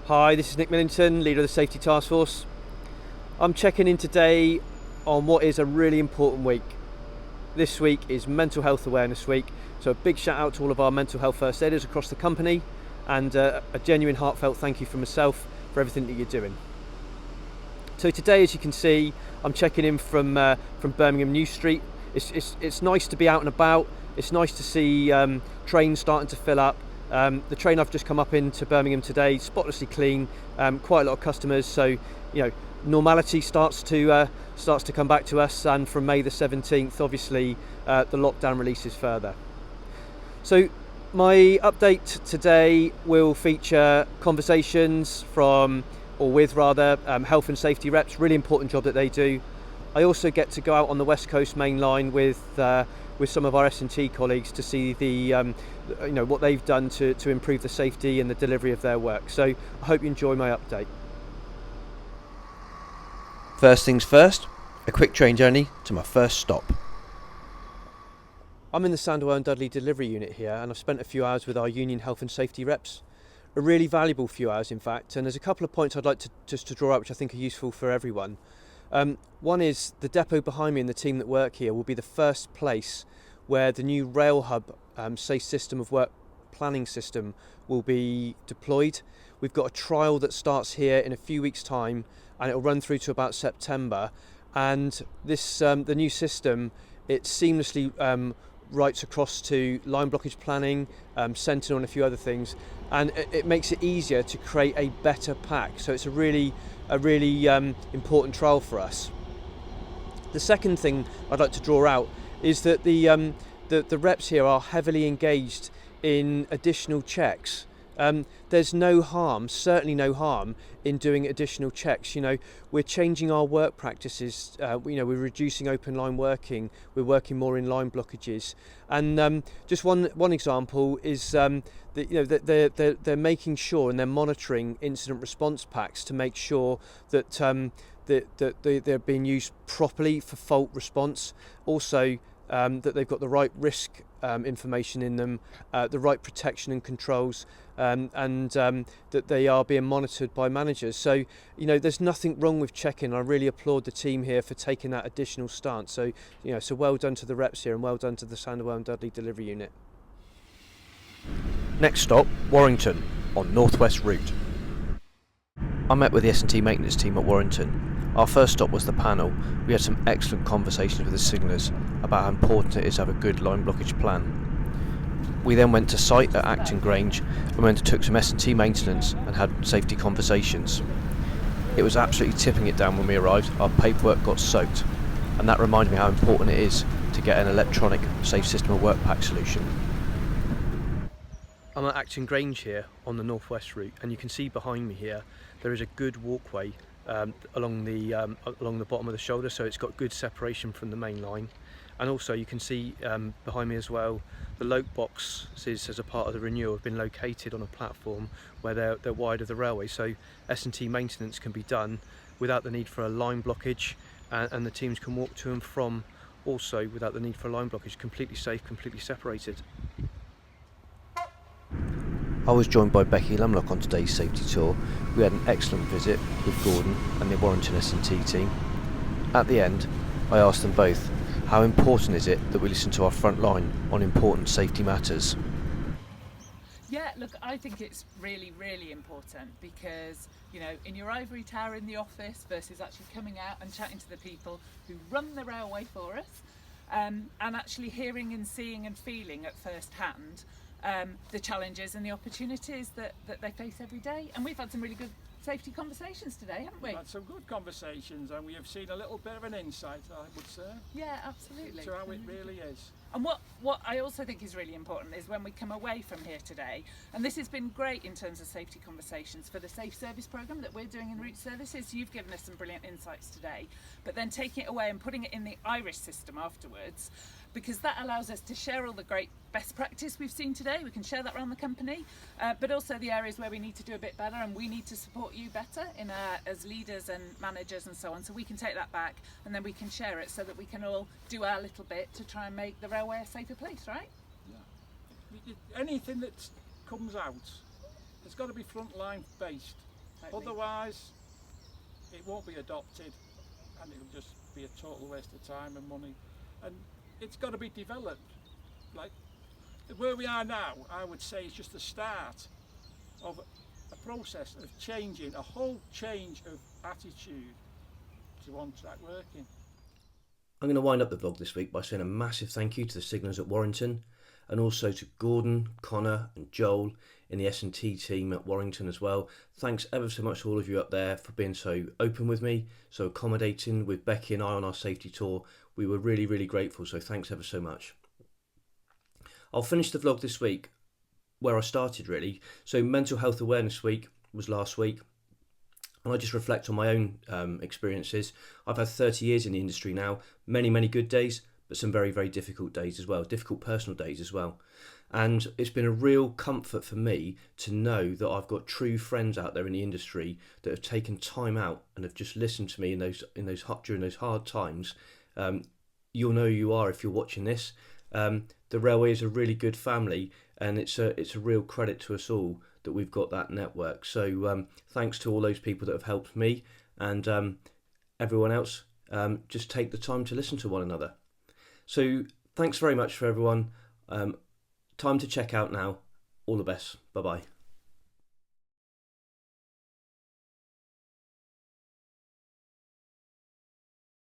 Hi, this is Nick Millington, leader of the Safety Task Force. I'm checking in today on what is a really important week. This week is Mental Health Awareness Week, so a big shout out to all of our mental health first aiders across the company, and a genuine heartfelt thank you from myself for everything that you're doing. So today, as you can see, I'm checking in from Birmingham New Street. It's nice to be out and about. It's nice to see trains starting to fill up. The train I've just come up into Birmingham today, spotlessly clean, quite a lot of customers, so normality starts to come back to us, and from May the 17th obviously the lockdown releases further. So my update today will feature conversations with health and safety reps, really important job that they do. I also get to go out on the West Coast main line with some of our S&T colleagues to see what they've done to improve the safety and the delivery of their work. So I hope you enjoy my update. First things first, a quick train journey to my first stop. I'm in the Sandwell and Dudley delivery unit here, and I've spent a few hours with our union health and safety reps. A really valuable few hours, in fact, and there's a couple of points I'd like to draw out which I think are useful for everyone. One is the depot behind me and the team that work here will be the first place where the new RailHub safe system of work planning system will be deployed. We've got a trial that starts here in a few weeks' time, and it'll run through to about September. And this the new system, it seamlessly writes across to line blockage planning, Sentinel and a few other things, and it makes it easier to create a better pack. So it's a really important trial for us. The second thing I'd like to draw out is that the reps here are heavily engaged in additional checks. There's certainly no harm in doing additional checks. We're changing our work practices. We're reducing open line working. We're working more in line blockages. And just one example is that they're making sure and they're monitoring incident response packs to make sure that they're being used properly for fault response. Also, that they've got the right risk information in them, the right protection and controls, and that they are being monitored by managers. So, there's nothing wrong with checking. I really applaud the team here for taking that additional stance. So, so well done to the reps here and well done to the Sandwell and Dudley delivery unit. Next stop, Warrington, on Northwest Route. I met with the S&T maintenance team at Warrington. Our first stop was the panel. We had some excellent conversations with the signallers about how important it is to have a good line blockage plan. We then went to site at Acton Grange and went and took some S&T maintenance and had safety conversations. It was absolutely tipping it down when we arrived. Our paperwork got soaked, and that reminded me how important it is to get an electronic safe system of work pack solution. I'm at Acton Grange here on the Northwest Route, and you can see behind me here there is a good walkway along the bottom of the shoulder, so it's got good separation from the main line. And also you can see behind me as well, the load boxes as a part of the renewal have been located on a platform where they're wide of the railway, so S&T maintenance can be done without the need for a line blockage, and the teams can walk to and from also without the need for a line blockage, completely safe, completely separated. I was joined by Becky Lumlock on today's safety tour. We had an excellent visit with Gordon and the Warrington S&T team. At the end, I asked them both, how important is it that we listen to our front line on important safety matters? Yeah, look, I think it's really, really important because, in your ivory tower in the office versus actually coming out and chatting to the people who run the railway for us, and actually hearing and seeing and feeling at first hand the challenges and the opportunities that they face every day. And we've had some really good safety conversations today, haven't we? We've had some good conversations, and we have seen a little bit of an insight, I would say. Yeah, absolutely. To how it really is. And what I also think is really important is when we come away from here today, and this has been great in terms of safety conversations for the Safe Service programme that we're doing in Route Services. You've given us some brilliant insights today, but then taking it away and putting it in the Irish system afterwards, because that allows us to share all the great best practice we've seen today. We can share that around the company, but also the areas where we need to do a bit better, and we need to support you better as leaders and managers and so on, so we can take that back and then we can share it so that we can all do our little bit to try and make the railway a safer place, right? Yeah. Anything that comes out, it's got to be frontline based. Totally. Otherwise, it won't be adopted, and it'll just be a total waste of time and money. And it's got to be developed. Like where we are now, I would say it's just the start of a process of changing, a whole change of attitude to on-track working. I'm going to wind up the vlog this week by saying a massive thank you to the signallers at Warrington, and also to Gordon, Connor and Joel in the S&T team at Warrington as well. Thanks ever so much to all of you up there for being so open with me, so accommodating with Becky and I on our safety tour. We were really, really grateful, so thanks ever so much. I'll finish the vlog this week where I started really. So Mental Health Awareness Week was last week, and I just reflect on my own experiences. I've had 30 years in the industry now, many, many good days, but some very, very difficult days as well, difficult personal days as well. And it's been a real comfort for me to know that I've got true friends out there in the industry that have taken time out and have just listened to me during those hard times. You'll know who you are if you're watching this. The railway is a really good family, and it's a real credit to us all that we've got that network. So thanks to all those people that have helped me, and everyone else. Just take the time to listen to one another. So thanks very much for everyone. Time to check out now. All the best. Bye bye.